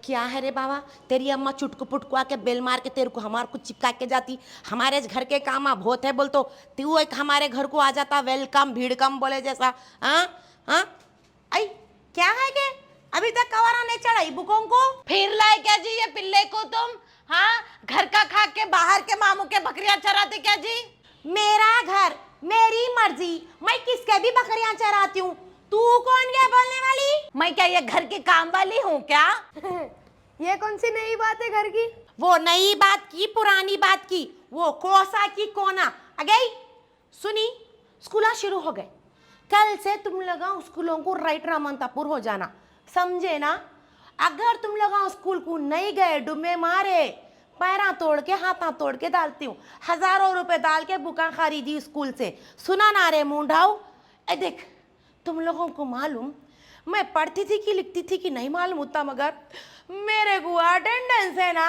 क्या है रे बाबा, तेरी अम्मा चुटकू पुटकू आके बेल मार के तेरे को हमारे को चिपका के जाती। हमारे घर के काम अब होते है बोल तो तू एक हमारे घर को आ जाता, वेलकम भीड़कम बोले जैसा। हाँ हाँ, आई क्या है के अभी तक कवारा नहीं चढ़ाई बुकों को? फिर लाए क्या जी ये पिल्ले को तुम? हाँ, घर का खा के बाहर के मामू के बकरियां चराते क्या जी? मेरा घर मेरी मर्जी, मैं किसके भी बकरियां चराती हूँ। तू कौन क्या बोलने वाली? मैं क्या ये घर की काम वाली हूँ क्या? ये कौन सी नई बात है घर की? वो नई बात की पुरानी बात की, वो कोसा की कोना अगई सुनी। स्कूल शुरू हो गए, कल से तुम लोग स्कूलों को राइट रामंतापुर हो जाना, समझे ना? अगर तुम लोग स्कूल को नहीं गए, डुबे मारे, पैरा तोड़ के हाथा तोड़ के डालती हूँ। हजारों रुपए डाल के बुका खरीदी स्कूल से, सुना ना रे मुंडाऊ? ए देख, तुम लोगों को मालूम मैं पढ़ती थी कि लिखती थी कि नहीं मालूम होता, मगर मेरे को अटेंडेंस है ना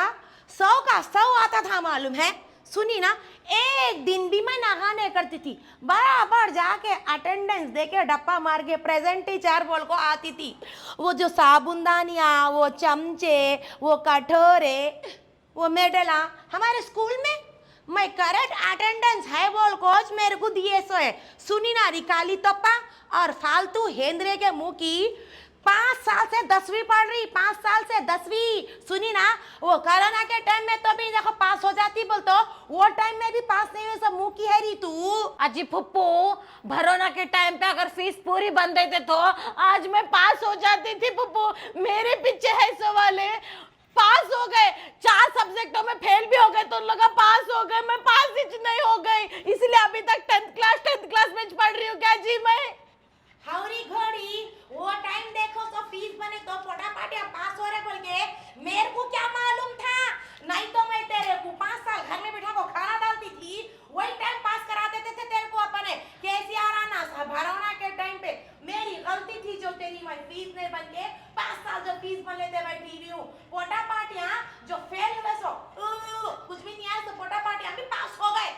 100 का 100 आता था, मालूम है? सुनी ना, एक दिन भी मैं नागा नहीं करती थी, बराबर जाके अटेंडेंस देके डप्पा मार के प्रेजेंट टीचर बोल को आती थी। वो जो साबुनदानियाँ, वो चमचे, वो कटोरे, वो मेडला हमारे स्कूल में मैं करेक्ट अटेंडेंस है बोल कोच मेरे को दिए सो है। सुनी ना रिकाली तप्पा और फालतू हेंद्रे के मुंह की, 5 साल से 10वीं पढ़ रही, 5 साल से 10वीं। सुनी ना, वो कोरोना के टाइम में तो भी देखो पास हो जाती बोल, तो वो टाइम में भी पास नहीं हुए, सब मुंह की है रही तू। अजी फुप्पू, भरोना के टाइम पे अगर फीस पूरी बन देते तो आज मैं पास हो जाती थी फुप्पू। मेरे पीछे है सवाल है, पास हो गए, 4 सब्जेक्टों में फेल भी हो गए तो उन लोग पास हो गए, मैं पास ही नहीं हो गई, इसलिए अभी तक 10th क्लास में पढ़ रही हूँ क्या जी मैं? हौरी घोड़ी, वो टाइम देखो तो फीस बने तो फटाफट पास हो रहे बोल के मेरे को क्या मालूम था? नहीं तो मैं तेरे को 5 साल घर में बिठा को खाना डालती थी, वही टाइम पास करा देते थे तेरे को अपने। केसीआर आना भरौना के टाइम पे मेरी गलती थी जो तेरी मैं फीस नहीं बन के 5 साल जो फीस बन लेते बैठी हुई हूँ। पोटापाटियाँ जो फेल हुए सो कुछ भी नहीं आया, तो पोटापाटियाँ भी पास हो गए।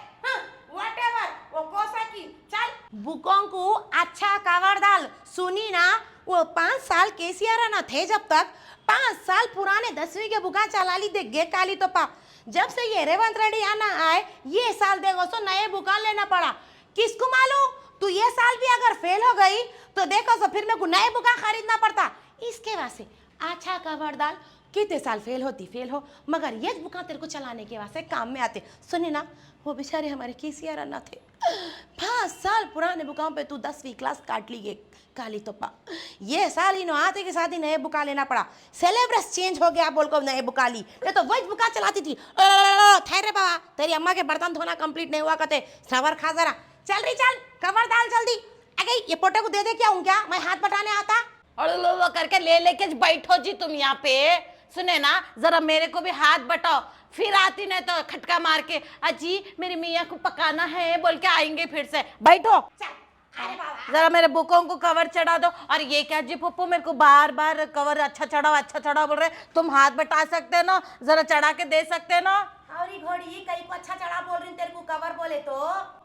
व्हाटएवर, वो कोसा की चल बुकों को अच्छा कवर डाल। सुनी ना, वो 5 साल केसीआर ना थे जब तक, 5 साल पुराने 10वीं के बुका चला ली देख गे काली तो पा। जब से ये रेवंत रेड्डी आना आए, ये साल देखो सो नए बुका लेना पड़ा। किसको मालूम, तू ये साल भी अगर फेल हो गई तो देखो सो फिर मेरे को नए बुका खरीदना पड़ता। इसके वास्ते अच्छा कवर डाल, कितने साल फेल होती फेल हो, मगर ये बुका तेरे को चलाने के वास्ते काम में आते। सुनी ना, वो बेचारे हमारे केसीआर अन्ना थे, 5 साल पुराने बुकाओं पे तू 10वीं क्लास काट ली गे काली तोपा। ये साल इन्हों आते के साथ ही नए बुका लेना पड़ा, सिलेबस चेंज हो गया बोल को नए बुका ली, नहीं तो वही बुका चलाती थी। ठहरे बाबा, तेरी अम्मा के बर्तन धोना कंप्लीट नहीं हुआ कहते, सबर खा जरा। चल रही चल, कवर डाल जल्दी। अगे ये पोटे को दे दे क्या हूँ क्या, मैं हाथ बटाने आता। और करके ले लेके बैठो जी तुम यहाँ पे। सुने ना, जरा मेरे को भी हाथ बटाओ, फिर आती नहीं तो खटका मार के अजी मेरी मियाँ को पकाना है बोल के आएंगे फिर से। बैठो, जरा मेरे बुकों को कवर चढ़ा दो। और ये क्या जी पप्पू, मेरे को बार बार कवर अच्छा चढ़ाओ बोल रहे, तुम हाथ बटा सकते ना, जरा चढ़ा के दे सकते ना। हौरी घोड़ी, कहीं को अच्छा चढ़ा बोल रही तेरे को कवर बोले तो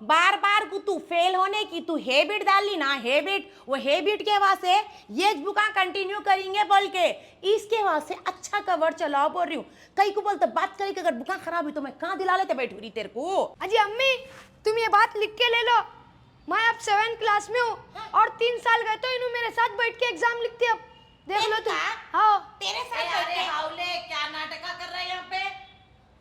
बार बार को तू फेल होने की तू हैबिट डाल ली ना, हैबिट, वो हैबिट के वास्ते ये बुका कंटिन्यू करेंगे बोल के इसके वास्ते अच्छा कवर चलाओ बोल रही हूँ। कहीं को बोलते बात करी कि अगर बुका खराब हुई तो मैं कहाँ दिला लेते बैठ रही तेरे को। अजी अम्मी, तुम ये बात लिख के ले लो, मैं अब 7th क्लास में हूँ और 3 साल गए तो इन्हों मेरे साथ बैठ के एग्जाम लिखते, अब देख लो तुम। हाँ, तेरे साथ अरे हाउले, क्या नाटका कर रहे हैं यहाँ पे?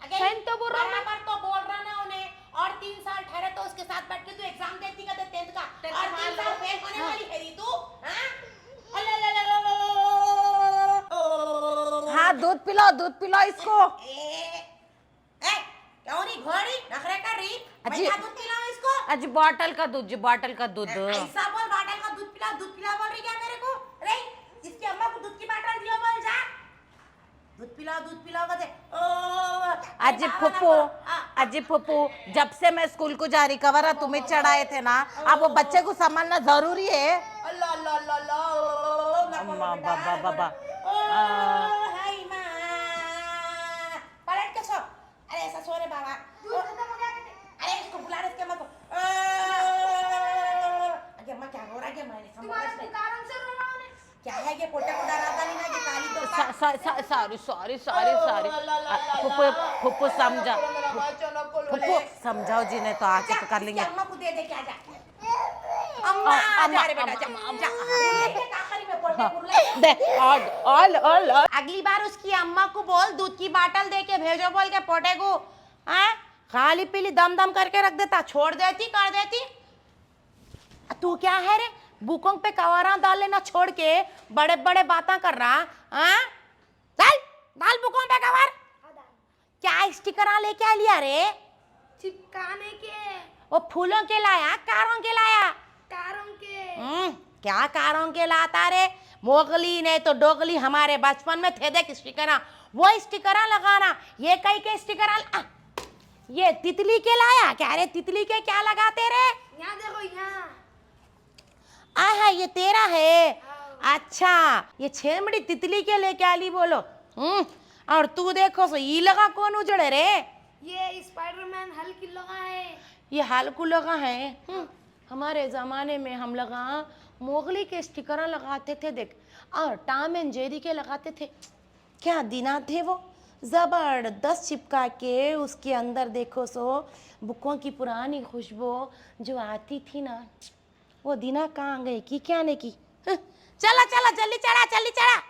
सैन तो बोल रहा हूँ, बराबर तो बोल रहा ना उन्हें, और 3 साल ठहरे तो उसके साथ बैठ के तू एग्जाम देती का 10th का, और 3 साल फेल होने वाली है री तू। हाँ, दूध पिलाओ इसको। क्यों नहीं घोड़ी नखरे कर रही? मैं क्या दूध पिलाऊं इसको? अजी बॉटल का दूध जी, बॉटल का दूध। ऐसा बोल, बॉटल का दूध पिला बोल रही क्या मेरे को? रे, इसकी अम्मा को दूध की बॉटल दियो बोल जा। दूध पिलाओ कहते। अजी फुप्पू, जब से मैं स्कूल को जा रही कवरा तुम्हें चढ़ाए थे ना, अब वो बच्चे को संभालना जरूरी है। अल्लाह अल्लाह अल्लाह अम्मा बाबा हाय मां, पलट के सो। अरे ऐसा सो रे बाबा, अरे इसको बुला रहे इसके अम्मा को। अरे अम्मा क्या हो रहा है, मैंने समझ नहीं। कारण से रोना उन्हें। क्या है ये पोटा को डराता नहीं ना कि काली तो सॉरी सॉरी सॉरी सॉरी फुप्पो फुप्पो समझा फुप्पो समझाओ जी, नहीं तो आके तो कर लेंगे। अम्मा को दे दे क्या जा अम्मा जा रे बेटा जा जा लेके काकरी में पोटे कुरले दे ऑल अगली बार उसकी अम्मा को बोल दूध की बाटल दे के भेजो बोल के पोटे को। हैं खाली पीली दम दम करके रख देता, छोड़ देती कर देती। तू क्या है रे बुकोंग पे कवरा डाल लेना छोड़ के बड़े बड़े बातें कर रहा। हैं डाल डाल बुकोंग पे कवर। क्या स्टिकर लेके आ लिया रे? चिपकाने के। वो फूलों के लाया कारों के लाया? कारों के। क्या कारों के लाता रे? मोगली नहीं तो डोगली हमारे बचपन में थे देख स्टिकर, वो स्टिकर लगाना। ये कई के स्टिकर ये तितली के लाया क्या रे? तितली के क्या लगाते रे? यहाँ देखो यहाँ। है ये तेरा है? अच्छा ये छेमड़ी तितली के लेके आली बोलो। और तू देखो सो ये लगा कौन उजड़े रे? ये स्पाइडरमैन हल्क लगा है। ये हल्कू लगा है। हमारे ज़माने में हम लगा मोगली के स्टिकर लगाते थे देख, और टॉम एंड जेरी के लगाते थे। क्या दिना थे वो, ज़बरदस्त चिपका के उसके अंदर देखो सो बुकों की पुरानी खुशबू जो आती थी ना, वो दिना कहाँ गई कि क्या नहीं की। चला चला जल्दी चढ़ा जल्दी चढ़ा।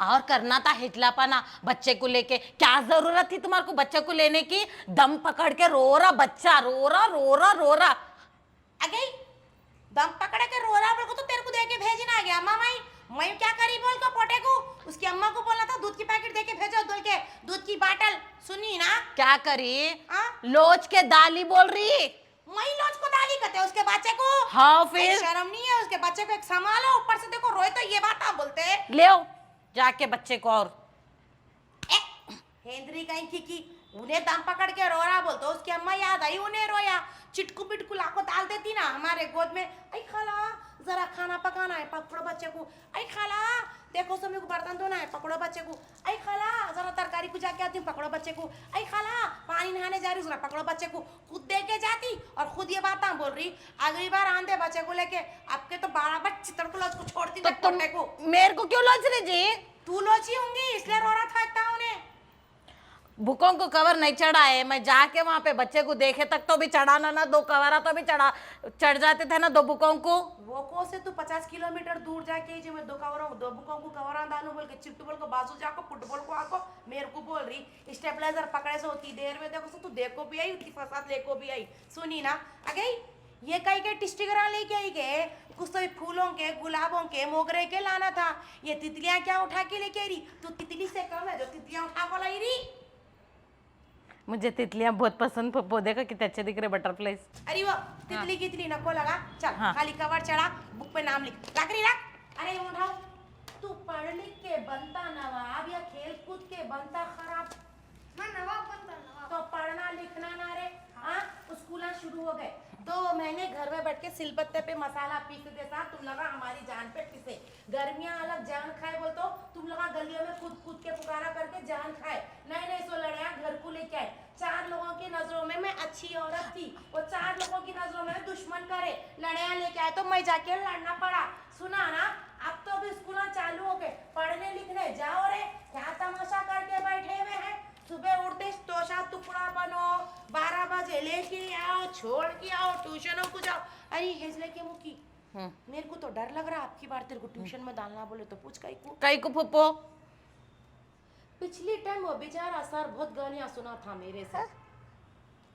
और करना था हिचलापना बच्चे को लेके। क्या जरूरत थी तुम्हारे को बच्चे को लेने की? दम पकड़ के रो रहा बच्चा, रो रहा। अगे दम पकड़ के रो रहा बोल को तो तेरे को दे के भेजना आ गया। अम्मा मैं क्या करी बोल को पोटे को? उसकी अम्मा को बोलना था दूध की पैकेट दे के भेजो, दूध की बाटल। सुनी ना क्या करी? लोच के दाली बोल रही। मैं लोच को दाली कहते उसके बच्चे को? हाँ फिर शर्म नहीं है उसके बच्चे को? एक संभालो, ऊपर से देखो रोए तो ये बात आप बोलते। ले आओ जाके बच्चे को। और हेंद्री कहीं की उन्हें दम पकड़ के रो रहा बोलते, उसकी अम्मा याद आई उन्हें रोया। चिटकू पिटकू लाको डाल देती ना हमारे गोद में। आई खाला जरा खाना पकाना है, पकड़ो बच्चे को। आई खाला देखो समय को बर्तन धोना है, पकड़ो बच्चे को। आई खाला जरा तरकारी को जाके आती हूँ, पकड़ो बच्चे को। आई खाला पानी नहाने जा रही हूँ, जरा पकड़ो बच्चे को। खुद दे के जाती और खुद ये बात बोल रही। अगली बार आंधे बच्चे को लेके आपके तो 12 बार चित्र को लॉज को छोड़ती तो तुम मेरे को क्यों लॉज रही जी? तू लोची होंगी इसलिए रो रहा था इतना। उन्हें बुकों को कवर नहीं चढ़ा है, मैं जाके वहां पे बच्चे को देखे तक तो भी चढ़ाना ना, 2 कवरा तो भी चढ़ जाते थे ना 2 बुकों को। वो को से तू 50 किलोमीटर दूर जाके जो मैं 2 बुकों को कवरा दानू बोल के चिट्टू बोल को बाजू जाको फुटबॉल को आको मेरे को बोल रही स्टेबलाइजर पकड़े से होती देर में देखो तू देखो भी आई उतनी फसाद लेको भी आई। सुनी ना अगे ये कई के टिस्टिकरा लेके आई के कुछ तो फूलों के गुलाबों के मोगरे के लाना था। ये तितलियां क्या उठा के लेके आई रही? तू तितली से कम है जो तितलियां उठा को लाई रही। मुझे तितलियां बहुत पसंद। पप्पो देखा कितने अच्छे दिख रहे बटरफ्लाईज। अरे वो तितली कितली नको लगा। चल खाली कवर चढ़ा, बुक पे नाम लिख रख। अरे उठाओ, तू पढ़ लिख के बनता नवाब या खेल कूद के बनता खराब? मैं नवाब बनता नवाब। तो पढ़ना लिखना ना रे। स्कूल शुरू हो गए 2 महीने घर में बैठ के सिलबत्ते पे मसाला पीस देता। तुम लगा हमारी जान पे पिसे। गर्मियां अलग जान खाए बोल तो तुम लगा गलियों में कूद कूद के पुकारा करके जान खाए। नए सो लड़िया घर को लेके आए। 4 लोगों की नजरों में मैं अच्छी औरत थी, वो 4 लोगों की नजरों में दुश्मन करे। लड़िया लेके आए तो मैं जाके लड़ना पड़ा। सुना ना अब तो अभी स्कूल चालू हो गए, पढ़ने लिखने जाओ रे। क्या तमाशा करके बैठे हुए हैं? सुबह उठते तोशा टुकड़ा बनो, 12 बजे लेके आओ, छोड़ के आओ, ट्यूशनों को जाओ। अरे हेजले के मुखी मेरे को तो डर लग रहा आपकी बार तेरे को ट्यूशन में डालना बोले तो पूछ कई को पप्पो। पिछली टाइम वो बेचारा सर बहुत गालियां सुना था मेरे से।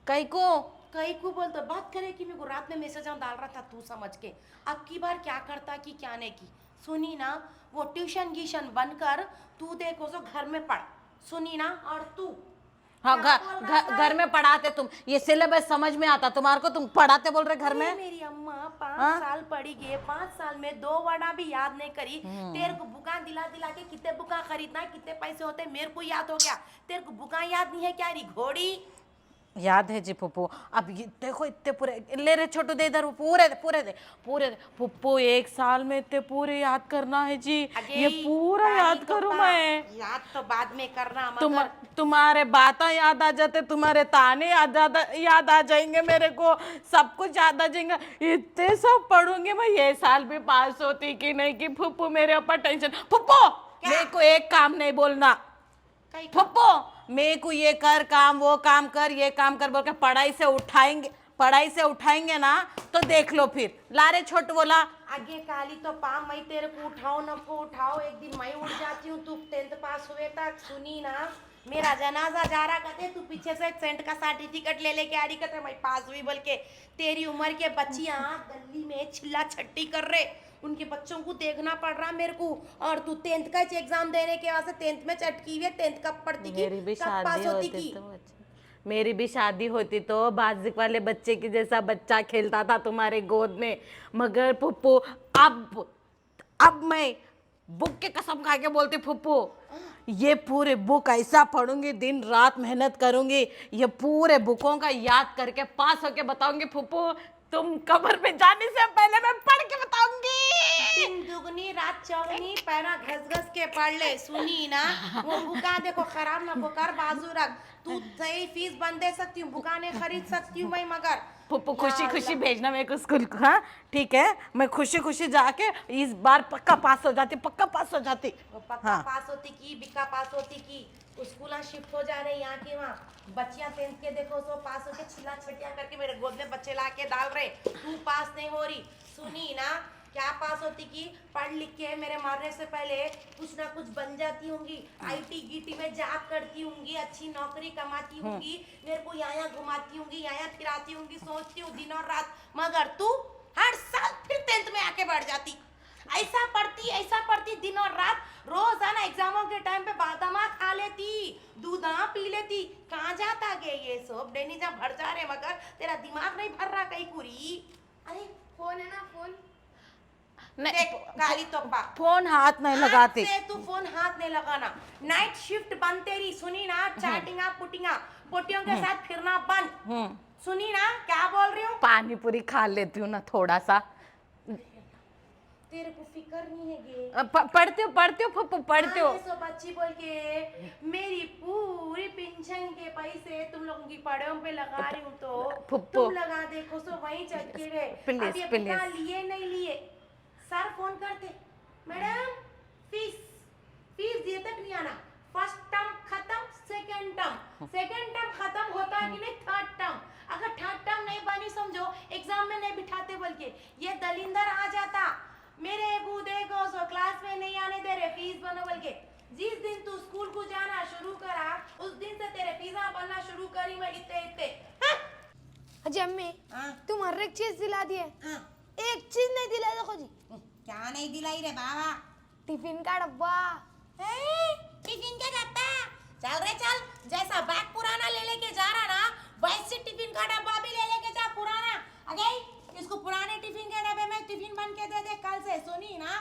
कई को बोल तो बात करे कि मेरे को रात में मैसेज डाल रहा था तू समझ के। अब की बार क्या करता कि क्या नहीं की। सुनी ना वो ट्यूशन गीशन बनकर तू देखो तो घर में पढ़। सुनी ना और तू हाँ घर में पढ़ाते तुम, ये सिलेबस समझ में आता तुम्हारे को, तुम पढ़ाते बोल रहे घर में। मेरी अम्मा 5 साल पढ़ी गई, 5 साल में 2 वर्ड भी याद नहीं करी। तेरे को बुका दिला के कितने बुका खरीदना कितने पैसे होते मेरे को याद हो गया। तेरे को बुका याद नहीं है क्या री घोड़ी? याद है जी फुप्पो। अब ये देखो इतने पूरे ले रहे छोटू दे इधर पूरे दे फुप्पो 1 साल में इतने पूरे याद करना है जी। ये पूरा याद करूं मैं? याद तो बाद में करना। तुम्हारे बातें याद आ जाते, तुम्हारे ताने याद आ जाएंगे, मेरे को सब कुछ याद आ जाएगा। इतने सब पढ़ूंगी मैं। ये साल भी पास होती कि नहीं कि फुप्पो मेरे ऊपर टेंशन। फुप्पो क्या? मेरे को एक काम नहीं बोलना कहीं फुप्पो, मेरे को ये कर काम, वो काम कर, ये काम कर बोल के पढ़ाई से उठाएंगे ना तो देख लो फिर। लारे छोट बोला आगे काली तो पा मैं तेरे को उठाओ न को उठाओ, एक दिन मैं उठ जाती हूँ, तू 10th पास हुए तक सुनी ना, मेरा जनाजा जा रहा कहते तू पीछे से सेंट का सर्टिफिकेट ले लेके आ रही कहते मैं पास हुई, बोल के तेरी उम्र के बच्चियां गली में चिल्ला छट्टी कर रहे, उनके बच्चों को देखना पड़ रहा मेरे को, और तू 10th का एग्जाम देने के वास्ते 10th में चटकी हुई है, 10th कब पढ़ती की मेरी भी कब शादी पास होती होती की। तो मेरी भी शादी होती तो बाजिक वाले बच्चे की जैसा बच्चा खेलता था तुम्हारे गोद में, मगर फुप्पू अब मैं बुक के कसम खा के बोलती फुप्पू, ये पूरे बुक ऐसा पढ़ूंगी, दिन रात मेहनत करूंगी, ये पूरे बुकों का याद करके पास होके बताऊंगी फुप्पू, तुम कब्र पे जाने से पहले मैं पढ़ के बताऊंगी। दिन दुगनी रात चौगनी पैरा घस घस के पढ़ ले, सुनी ना, वो बुका देखो खराब ना कर, बाजू रख, तू सही फीस बंद दे सकती हूँ, बुका नहीं खरीद सकती हूँ मैं, मगर फुप्पू खुशी खुशी भेजना मेरे को स्कूल को, हाँ ठीक है, मैं खुशी खुशी जाके इस बार पक्का पास हो जाती, पक्का पास हो जाती। वो पक्का पास होती की बिका पास होती की, स्कूल शिफ्ट हो जा रहे यहाँ के वहाँ, बच्चियां 10th के देखो सो पास होके छिला छटिया करके मेरे गोद में बच्चे ला के डाल रहे, तू पास नहीं हो रही, सुनी ना, क्या पास होती की पढ़ लिख के मेरे मरने से पहले कुछ ना कुछ बन जाती होंगी, आईटी गीटी में जॉब करती होंगी, अच्छी नौकरी कमाती होंगी, मेरे को यहाँ घुमाती होंगी, यहाँ फिराती होंगी, सोचती हूँ दिन और रात, मगर तू हर साल फिर 10th में आके बढ़ जाती, ऐसा पढ़ती दिन और रात, रोजाना एग्जामों के टाइम पे बादामा खा लेती, दूधा पी लेती, कहाँ जाता गे ये सब, डेनिजा भर जा रहे, मगर तेरा दिमाग नहीं भर रहा कहीं पूरी। अरे फोन है ना, फोन देख काली तोपा, फोन हाथ नहीं लगाती, से तू फोन हाथ नहीं लगाना, नाइट शिफ्ट बंद तेरी, सुनी ना, चैटिंगा पुटिंगा पोटियों के साथ फिरना बंद, सुनी ना क्या बोल रही हूँ, पानी पूरी खा लेती हूँ ना थोड़ा सा, तेरे को फिक्र नहीं है गे, पढ़ती हूँ फुप्पू, पढ़ती हूँ। सो बच्ची बोल के मेरी पूरी पेंशन के पैसे तुम लोगों की पढ़ाइयों पे लगा रही हूँ, तो फुप्पो, तुम लगा देखो सो वहीं चटके गए, प्लीज, अब ये प्लीज। पिता लिए नहीं लिए, सर फोन करते मैडम फीस दिए तक नहीं आना, फर्स्ट टर्म खत्म, सेकंड टर्म खत्म होता है कि नहीं, थर्ड टर्म, अगर थर्ड टर्म नहीं बनी समझो एग्जाम में नहीं बिठाते, बोल के ये दलिंदर आ जाता, मेरे बूढ़े को सो क्लास में नहीं आने दे रहे, फीस बनो बोल के, जिस दिन तू स्कूल को जाना शुरू करा उस दिन से तेरे फीसा बनना शुरू करी मैं इतने अजी अम्मी हाँ? तुम हर एक चीज दिला दिए, हाँ? एक चीज नहीं दिला, देखो जी क्या नहीं दिलाई रे बाबा, टिफिन का डब्बा, टिफिन का डब्बा, चल रे चल, जैसा बैग पुराना ले लेके जा रहा ना वैसे टिफिन का डब्बा भी ले लेके जा पुराना, अगे इसको पुराने टिफिन के डब्बे में टिफिन बन के दे दे कल से, सुनी ना,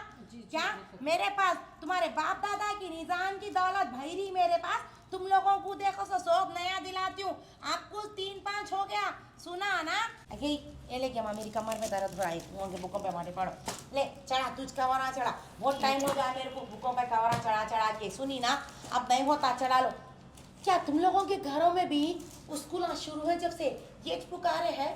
क्या मेरे पास तुम्हारे बाप दादा की निजाम की दौलत भैरी, मेरे पास तुम लोगों को देखो सो शौक नया दिलाती हूँ, आपको 3-5 हो गया, सुना ना, अगे ये लेके माँ मेरी कमर में दर्द हो रहा है, उनके बुकों पे माटे पड़ो, ले चढ़ा तुझ कवरा चढ़ा, बहुत टाइम हो गया मेरे को बुकों पे कवरा चढ़ा के, सुनी ना, अब नहीं होता चढ़ा लो, क्या तुम लोगों के घरों में भी स्कूल शुरू है जब से ये पुकारे है,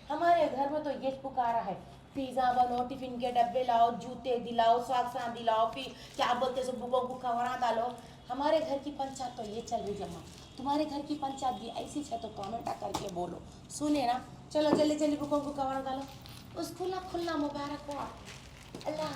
हमारे घर में तो ये पुकारा है, पिज्जा बनो, टिफिन के डब्बे लाओ, जूते दिलाओ, सॉक्स दिलाओ, फिर क्या बोलते सब बुकों को खबरा डालो, हमारे घर की पंचायत तो ये चल रही जमा, तुम्हारे घर की पंचायत भी ऐसी है तो कमेंट करके बोलो, सुने ना, चलो जल्दी जल्दी बुकों को खबरा डालो, स्कूल खुलना मुबारक हो, अल्लाह।